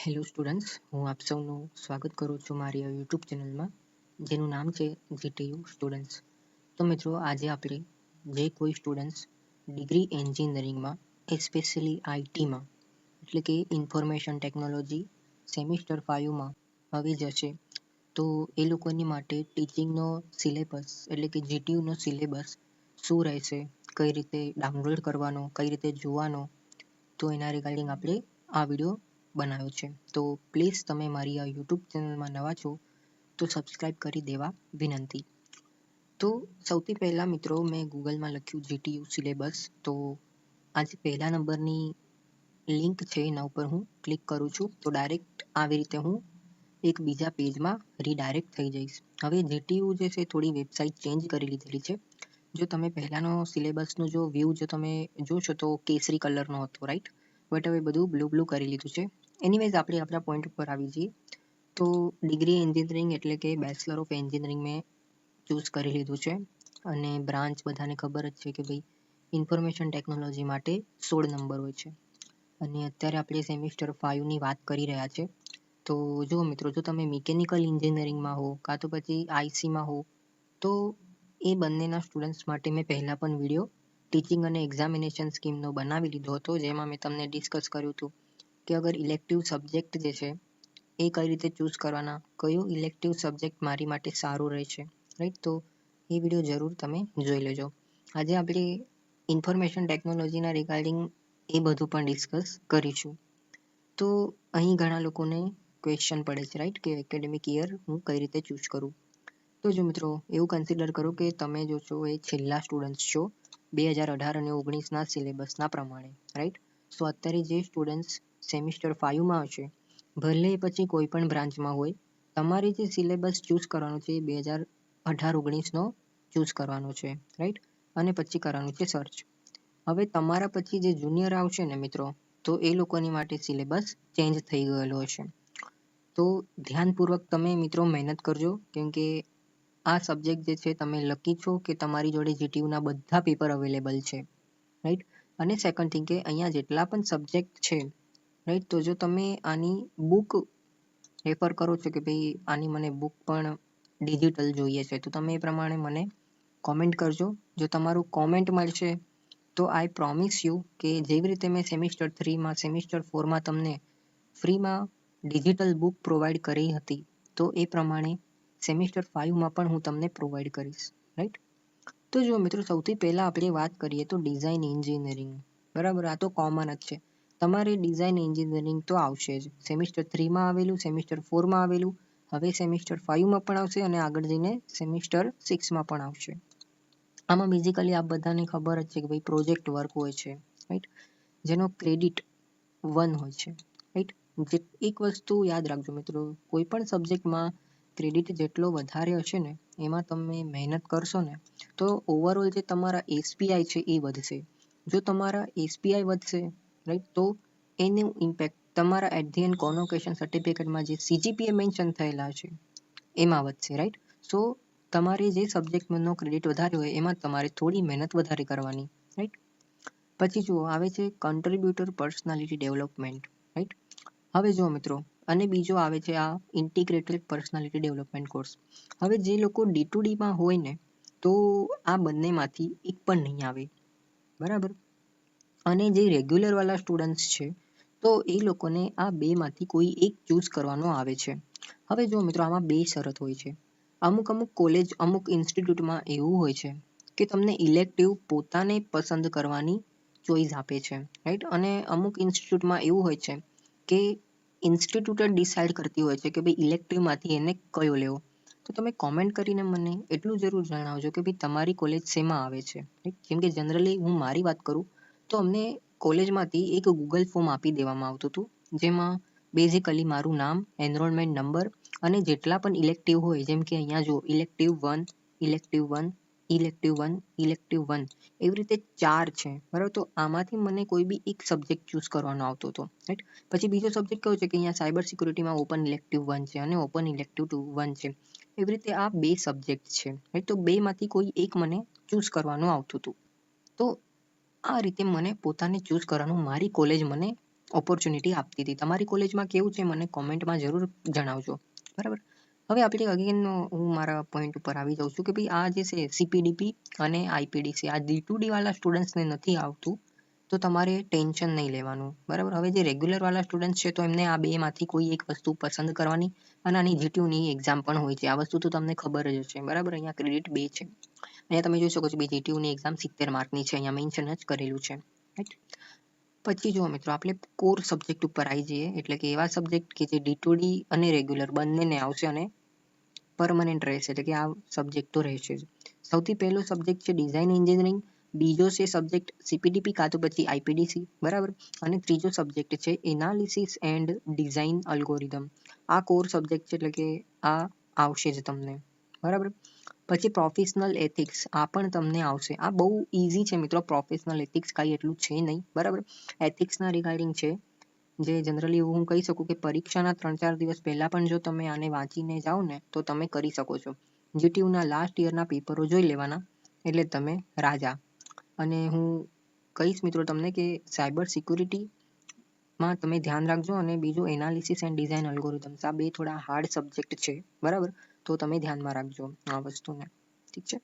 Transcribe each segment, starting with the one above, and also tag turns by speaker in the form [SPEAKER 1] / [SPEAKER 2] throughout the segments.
[SPEAKER 1] Hello students, હું આપ સૌનું સ્વાગત કરું છું મારી આ યુટ્યુબ ચેનલમાં, જેનું નામ છે જીટીયુ સ્ટુડન્ટ્સ. તો મિત્રો, આજે આપણે જે કોઈ સ્ટુડન્ટ્સ ડિગ્રી એન્જિનિયરિંગમાં, એસ્પેશિયલી આઈટીમાં, એટલે કે ઇન્ફોર્મેશન ટેકનોલોજી સેમિસ્ટર 5માં આવી જશે, તો એ લોકોની માટે ટીચિંગનો સિલેબસ એટલે કે જીટીયુનો સિલેબસ શું રહેશે, કઈ રીતે ડાઉનલોડ કરવાનો, કઈ રીતે જોવાનો, તો એના રિગાર્ડિંગ આપણે આ વિડીયો બનાવ્યો છે. તો પ્લીઝ તમે મારી આ યુટ્યુબ ચેનલમાં નવા છો તો સબસ્ક્રાઈબ કરી દેવા વિનંતી. તો સૌથી પહેલાં મિત્રો, મેં ગૂગલમાં લખ્યું જીટીયુ સિલેબસ, તો આજે પહેલા નંબરની લિંક છે એના ઉપર હું ક્લિક કરું છું તો ડાયરેક્ટ આવી રીતે હું એક બીજા પેજમાં રીડાયરેક્ટ થઈ જઈશ. હવે જીટીયુ જે છે થોડી વેબસાઇટ ચેન્જ કરી લીધેલી છે. જો તમે પહેલાનો સિલેબસનો જો વ્યૂ જો તમે જોશો તો કેસરી કલરનો હતો, રાઈટ? બટ હવે બધું બ્લુ કરી લીધું છે. એનીવેઝ, આપણે આપણા પોઈન્ટ ઉપર આવી જઈએ. તો ડિગ્રી એન્જિનિયરિંગ એટલે કે બેચલર ઓફ એન્જિનિયરિંગ મેં ચૂઝ કરી લીધું છે. અને બ્રાન્ચ બધાને ખબર જ છે કે ભાઈ ઇન્ફોર્મેશન ટેકનોલોજી માટે 16 નંબર હોય છે. અને અત્યારે આપણે સેમિસ્ટર 5ની વાત કરી રહ્યા છે. તો જો મિત્રો, જો તમે મિકેનિકલ એન્જિનિયરિંગમાં હો કાં તો પછી આઈસીમાં હો, તો એ બંનેના સ્ટુડન્ટ્સ માટે મેં પહેલાં પણ વિડીયો ટીચિંગ અને એક્ઝામિનેશન સ્કીમનો બનાવી લીધો હતો, જેમાં મેં તમને ડિસ્કસ કર્યું હતું કે અગર ઇલેક્ટિવ સબ્જેક્ટ જે છે એ કઈ રીતે ચૂઝ કરવાના, કયો ઇલેક્ટિવ સબ્જેક્ટ મારી માટે સારું રહેશે, રાઈટ? તો એ વિડીયો જરૂર તમે જોઈ લેજો. આજે આપણે ઇન્ફોર્મેશન ટેકનોલોજીના રિગાર્ડિંગ એ બધું પણ ડિસ્કસ કરીશું. તો અહીં ઘણા લોકોને ક્વેશ્ચન પડે છે, રાઈટ, કે એકેડેમિક યર હું કઈ રીતે ચૂઝ કરું. તો જો મિત્રો, એવું કન્સિડર કરો કે તમે જો છો એ છેલ્લા સ્ટુડન્ટ્સ છો 2018 અને 19ના સિલેબસના પ્રમાણે, રાઈટ? સો અત્યારે જે સ્ટુડન્ટ્સ સેમિસ્ટર 5માં હશે, ભલે પછી કોઈ પણ બ્રાન્ચમાં હોય, તમારે જે સિલેબસ ચૂઝ કરવાનો છે એ 2018-19નો ચૂઝ કરવાનો છે, રાઈટ? અને પછી કરવાનું છે સર્ચ. હવે તમારા પછી જે જુનિયર આવશે ને મિત્રો, તો એ લોકોની માટે સિલેબસ ચેન્જ થઈ ગયેલો હશે. તો ધ્યાનપૂર્વક તમે મિત્રો મહેનત કરજો, કેમ કે આ સબ્જેક્ટ જે છે તમે લકી છો કે તમારી જોડે જીટીયુના બધા પેપર અવેલેબલ છે, રાઈટ? અને સેકન્ડ થિંગ કે અહીંયા જેટલા પણ સબ્જેક્ટ છે, રાઈટ, તો જો તમે આની બુક રેફર કરો છો કે ભાઈ આની મને બુક પણ ડિજિટલ જોઈએ છે, તો તમે એ પ્રમાણે મને કોમેન્ટ કરજો. જો તમારું કોમેન્ટ મળશે તો આઈ પ્રોમિસ યુ કે જેવી રીતે મેં સેમિસ્ટર 3માં સેમિસ્ટર 4માં તમને ફ્રીમાં ડિજિટલ બુક પ્રોવાઈડ કરી હતી, તો એ પ્રમાણે સેમિસ્ટર 5માં પણ હું તમને પ્રોવાઈડ કરીશ, રાઈટ? તો જો મિત્રો, સૌથી પહેલાં આપણે વાત કરીએ તો ડિઝાઇન એન્જિનિયરિંગ, બરાબર? આ તો કોમન જ છે. તમારે ડિઝાઇન એન્જિનિયરિંગ તો આવશે જ. સેમિસ્ટર 3માં આવેલું, સેમિસ્ટર 4માં આવેલું, હવે સેમિસ્ટર 5માં પણ આવશે અને આગળ જઈને સેમિસ્ટર 6માં પણ આવશે. આમાં બેઝિકલી આપ બધાને ખબર જ છે કે ભાઈ પ્રોજેક્ટ વર્ક હોય છે, રાઈટ? જેનો ક્રેડિટ 1 હોય છે, રાઈટ? જે એક વસ્તુ યાદ રાખજો મિત્રો, કોઈ પણ સબ્જેક્ટમાં ક્રેડિટ જેટલો વધારે હશે ને, એમાં તમે મહેનત કરશો ને, તો ઓવરઓલ જે તમારા એસપીઆઈ છે એ વધશે. જો તમારા એસપીઆઈ વધશે, રાઈટ, તો એનું ઇમ્પેક્ટ તમારા એટ ધી એન્ડ કોનોકેશન સર્ટિફિકેટમાં જે સીજીપીએ મેન્શન થયેલા છે એમાં વધશે, રાઈટ? સો તમારે જે સબ્જેક્ટનો ક્રેડિટ વધારે હોય એમાં તમારે થોડી મહેનત વધારે કરવાની, રાઈટ? પછી જુઓ, આવે છે કન્ટ્રીબ્યુટર પર્સનાલિટી ડેવલપમેન્ટ, રાઈટ? હવે જુઓ મિત્રો, અને બીજો આવે છે આ ઇન્ટિગ્રેટેડ પર્સનાલિટી ડેવલપમેન્ટ કોર્સ. હવે જે લોકો D2Dમાં હોય ને, તો આ બંનેમાંથી એક પણ નહીં આવે, બરાબર? અને જે રેગ્યુલર વાળા સ્ટુડન્ટ્સ છે, તો એ લોકોને આ બેમાંથી કોઈ એક ચૂઝ કરવાનો આવે છે. હવે જો મિત્રો, આમાં બે શરત હોય છે. અમુક કોલેજ, અમુક ઇન્સ્ટિટ્યૂટમાં એવું હોય છે કે તમને ઇલેક્ટિવ પોતાને પસંદ કરવાની ચોઈસ આપે છે, રાઈટ? અને અમુક ઇન્સ્ટિટ્યૂટમાં એવું હોય છે કે ઇન્સ્ટિટ્યૂટ જ ડિસાઇડ કરતી હોય છે કે ભાઈ ઇલેક્ટિવમાંથી એને કયો લેવો. તો તમે કોમેન્ટ કરીને મને એટલું જરૂર જણાવજો કે ભાઈ તમારી કોલેજ શેમાં આવે છે, રાઈટ? કેમ કે જનરલી હું મારી વાત કરું તો અમને કોલેજમાંથી એક ગૂગલ ફોર્મ આપી દેવામાં આવતું હતું, જેમાં બેઝિકલી મારું નામ, એનરોલમેન્ટ નંબર અને જેટલા પણ ઇલેક્ટિવ હોય, જેમ કે અહીંયા જો ઇલેક્ટિવ 1, ઇલેક્ટિવ 1, ઇલેક્ટિવ 1, ઇલેક્ટિવ 1, એવી રીતે 4 છે, બરાબર? તો આમાંથી મને કોઈ બી એક સબ્જેક્ટ ચૂઝ કરવાનો આવતો હતો, રાઈટ? પછી બીજો સબ્જેક્ટ કયો છે કે અહીંયા સાયબર સિક્યુરિટીમાં ઓપન ઇલેક્ટિવ 1 છે અને ઓપન ઇલેક્ટિવ 1 છે. એવી રીતે આ બે સબ્જેક્ટ છે, રાઈટ? તો બેમાંથી કોઈ એક મને ચૂઝ કરવાનું આવતું હતું. તો આ રીતે મને પોતાને ચૂઝ કરવાનું મારી કોલેજ મને ઓપોર્ચ્યુનિટી આપતી હતી. તમારી કોલેજમાં કેવું છે મને કોમેન્ટમાં જરૂર જણાવજો. બરાબર. હવે આપણે અગેન હું મારા પોઈન્ટ ઉપર આવી જાઉં છું કે ભાઈ આ જે છે CPDP અને IPDC આ D2D વાળા સ્ટુડન્ટ્સને નથી આવતું તો તમારે ટેન્શન નહીં લેવાનું. બરાબર. હવે જે રેગ્યુલર વાળા સ્ટુડન્ટ છે તો એમને આ બેમાંથી કોઈ એક વસ્તુ પસંદ કરવાની અને આની GTUની એક્ઝામ પણ હોય છે. આ વસ્તુ તો તમને ખબર જ હશે. બરાબર. અહીંયા ક્રેડિટ 2 છે. અહીંયા તમે જોઈ શકો છો GTUની એક્ઝામ 70 માર્કની છે. અહીંયા મેન્શન જ કરેલું છે. રાઈટ. પછી જો મિત્રો આપણે કોર સબ્જેક્ટ ઉપર આવી જઈએ એટલે કે એવા સબ્જેક્ટ કે જે D2D અને રેગ્યુલર બંનેને આવશે અને પરમનન્ટ રહેશે એટલે કે આ સબ્જેક્ટ તો રહેશે જ. સૌથી પહેલો સબ્જેક્ટ છે ડિઝાઇન એન્જિનિયરિંગ, બીજો છે સબ્જેક્ટ CPDP કાં તો પછી IPDC. બરાબર. અને ત્રીજો સબ્જેક્ટ છે એનાલિસિસ એન્ડ ડિઝાઇન અલ્ગોરિધમ. આ કોર સબ્જેક્ટ છે એટલે કે આ આવશે જ તમને. બરાબર. પછી પ્રોફેશનલ એથિક્સ આ પણ તમને આવશે. આ બહુ ઈઝી છે મિત્રો. પ્રોફેશનલ એથિક્સ કાંઈ એટલું છે નહીં. બરાબર. એથિક્સના રિગાર્ડિંગ છે જે જનરલી હું કહી શકું કે પરીક્ષાના 3-4 દિવસ પહેલા પણ જો તમે આને વાંચીને જાઓ ને તો તમે કરી શકો છો. GTUના લાસ્ટ યરના પેપરો જોઈ લેવાના એટલે તમે રાજા. અને હું કહીશ મિત્રો તમને કે સાયબર સિક્યુરિટીમાં તમે ધ્યાન રાખજો અને બીજું એનાલિસિસ એન્ડ ડિઝાઇન અલ્ગોરિધમ્સ આ બે થોડા હાર્ડ સબ્જેક્ટ છે. બરાબર. તો તમે ધ્યાનમાં રાખજો આ વસ્તુને. ઠીક છે.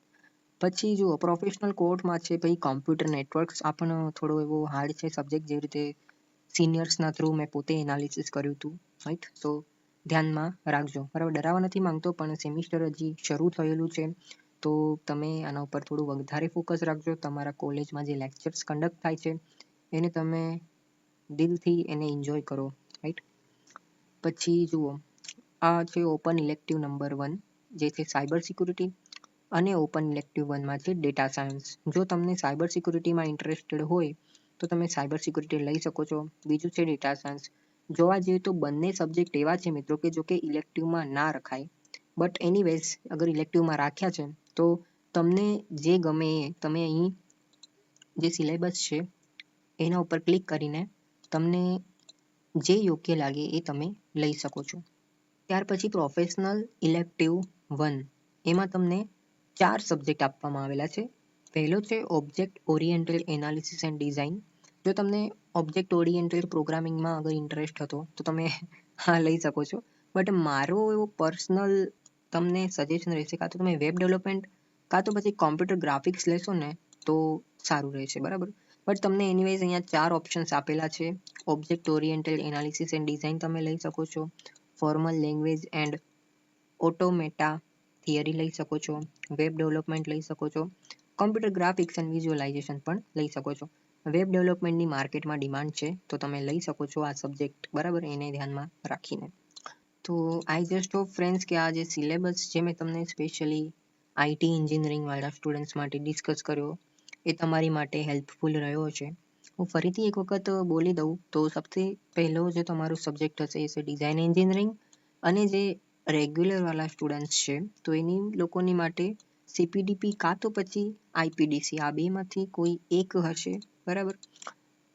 [SPEAKER 1] પછી જુઓ પ્રોફેશનલ કોર્સમાં છે ભાઈ કોમ્પ્યુટર નેટવર્ક્સ આ પણ થોડો એવો હાર્ડ છે સબ્જેક્ટ. જેવી રીતે સિનિયર્સના થ્રુ મેં પોતે એનાલિસિસ કર્યું હતું. રાઈટ. સો ધ્યાનમાં રાખજો. બરાબર. ડરાવવા નથી માંગતો પણ સેમિસ્ટર હજી શરૂ થયેલું છે તો તમે આના ઉપર થોડું વધારે ફોકસ રાખજો. તમારા કોલેજમાં જે લેક્ચર્સ કન્ડક્ટ થાય છે એને તમે દિલથી એને એન્જોય કરો. રાઈટ. પછી જુઓ આ છે ઓપન ઇલેક્ટિવ નંબર 1 જે છે સાયબર સિક્યુરિટી અને ઓપન ઇલેક્ટિવ 1માં છે ડેટા સાયન્સ. જો તમને સાયબર સિક્યુરિટીમાં ઇન્ટરેસ્ટેડ હોય તો તમે સાયબર સિક્યુરિટી લઈ શકો છો. બીજું છે ડેટા સાયન્સ. જોવા જઈએ તો બંને સબ્જેક્ટ એવા છે મિત્રો કે જો કે ઇલેક્ટિવમાં ના રખાય બટ એનીવેઝ અગર ઇલેક્ટિવમાં રાખ્યા છે તો તમને જે ગમે એ તમે અહીં જે સિલેબસ છે એના ઉપર ક્લિક કરીને તમને જે યોગ્ય લાગે એ તમે લઈ શકો છો. ત્યાર પછી પ્રોફેશનલ ઇલેક્ટિવ 1 એમાં તમને 4 સબ્જેક્ટ આપવામાં આવેલા છે. પહેલો છે object oriented analysis and design. જો તમને ઓબ્જેક્ટ ઓરિએન્ટેડ પ્રોગ્રામિંગમાં અગર ઇન્ટરેસ્ટ હતો તો તમે હા લઈ શકો છો. બટ મારો એવો પર્સનલ તમને સજેશન રહેશે કાં તો તમે વેબ ડેવલપમેન્ટ કાં તો પછી કોમ્પ્યુટર ગ્રાફિક્સ લેશો ને તો સારું રહેશે. બરાબર. બટ તમને એનીવેઝ અહીંયા 4 ઓપ્શન્સ આપેલા છે. Object oriented analysis and design તમે લઈ શકો છો. ફોર્મલ લેંગ્વેજ એન્ડ ઓટોમેટા થિયરી લઈ શકો છો. વેબ ડેવલપમેન્ટ લઈ શકો છો. કોમ્પ્યુટર ગ્રાફિક્સ એન્ડ વિઝ્યુઅલાઇઝેશન પણ લઈ શકો છો. વેબ ડેવલપમેન્ટની માર્કેટમાં ડિમાન્ડ છે તો તમે લઈ શકો છો આ સબ્જેક્ટ. બરાબર. એને ધ્યાનમાં રાખીને તો આઈ જસ્ટ હોપ ફ્રેન્ડ્સ કે આ જે સિલેબસ જે મેં તમને સ્પેશિયલી IT એન્જિનિયરિંગ વાળા સ્ટુડન્ટ્સ માટે ડિસ્કસ કર્યો એ તમારી માટે હેલ્પફુલ રહ્યો છે. હું ફરીથી એક વખત બોલી દઉં તો સૌથી પહેલો જે તમારો સબ્જેક્ટ હશે એ છે ડિઝાઇન એન્જિનિયરિંગ અને જે રેગ્યુલર વાળા સ્ટુડન્ટ્સ છે તો એની લોકોની માટે CPDP કાં તો પછી IPDC આ બેમાંથી કોઈ એક હશે. બરાબર.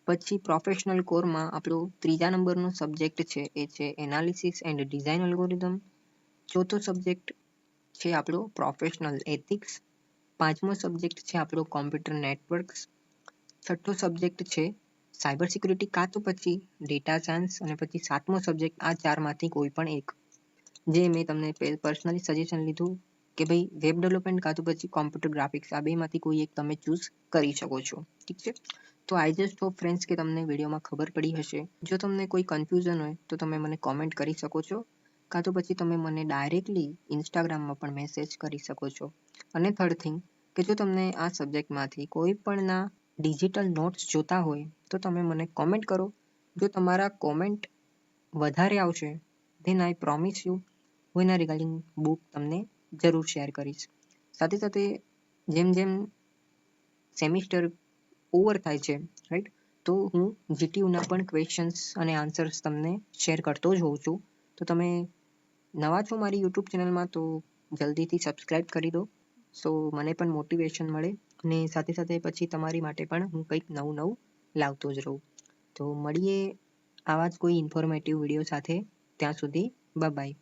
[SPEAKER 1] પછી પ્રોફેશનલ કોરમાં આપણો 3જા નંબરનો સબ્જેક્ટ છે એ છે એનાલિસિસ એન્ડ ડિઝાઇન અલ્ગોરિધમ. ચોથો સબ્જેક્ટ છે આપણો પ્રોફેશનલ એથિક્સ. 5મો સબ્જેક્ટ છે આપણો કોમ્પ્યુટર નેટવર્ક્સ. 6થો સબ્જેક્ટ છે સાયબર સિક્યુરિટી કાં તો પછી ડેટા સાયન્સ અને પછી 7મો સબ્જેક્ટ આ 4માંથી કોઈ પણ એક જે મેં તમને પર્સનલી સજેશન લીધું કે ભાઈ વેબ ડેવલપમેન્ટ કાં તો પછી કોમ્પ્યુટર ગ્રાફિક્સ આ બેમાંથી કોઈ એક તમે ચૂઝ કરી શકો છો. ઠીક છે. તો આઈ જસ્ટ હોપ ફ્રેન્ડ્સ કે તમને વિડીયોમાં ખબર પડી હશે. જો તમને કોઈ કન્ફ્યુઝન હોય તો તમે મને કોમેન્ટ કરી શકો છો કાં તો પછી તમે મને ડાયરેક્ટલી ઇન્સ્ટાગ્રામમાં પણ મેસેજ કરી શકો છો. અને થર્ડ થિંગ કે જો તમને આ સબ્જેક્ટમાંથી કોઈ પણના ડિજિટલ નોટ્સ જોતા હોય તો તમે મને કોમેન્ટ કરો. જો તમારા કોમેન્ટ વધારે આવશે ધેન આઈ પ્રોમિસ યુ હું એના રિગાર્ડિંગ બુક તમને જરૂર શેર કરીશ. સાથે સાથે જેમ જેમ સેમિસ્ટર ઓવર થાય છે રાઈટ તો હું GTUના પણ ક્વેશ્ચન્સ અને આન્સર્સ તમને શેર કરતો જ હોઉં છું. તો તમે નવા છો મારી યુટ્યુબ ચેનલમાં તો જલ્દીથી સબસ્ક્રાઈબ કરી દો. સો મને પણ મોટિવેશન મળે અને સાથે સાથે પછી તમારી માટે પણ હું કંઈક નવું લાવતો જ રહું. તો મળીએ આવા જ કોઈ ઇન્ફોર્મેટિવ વિડીયો સાથે. ત્યાં સુધી બાય બાય.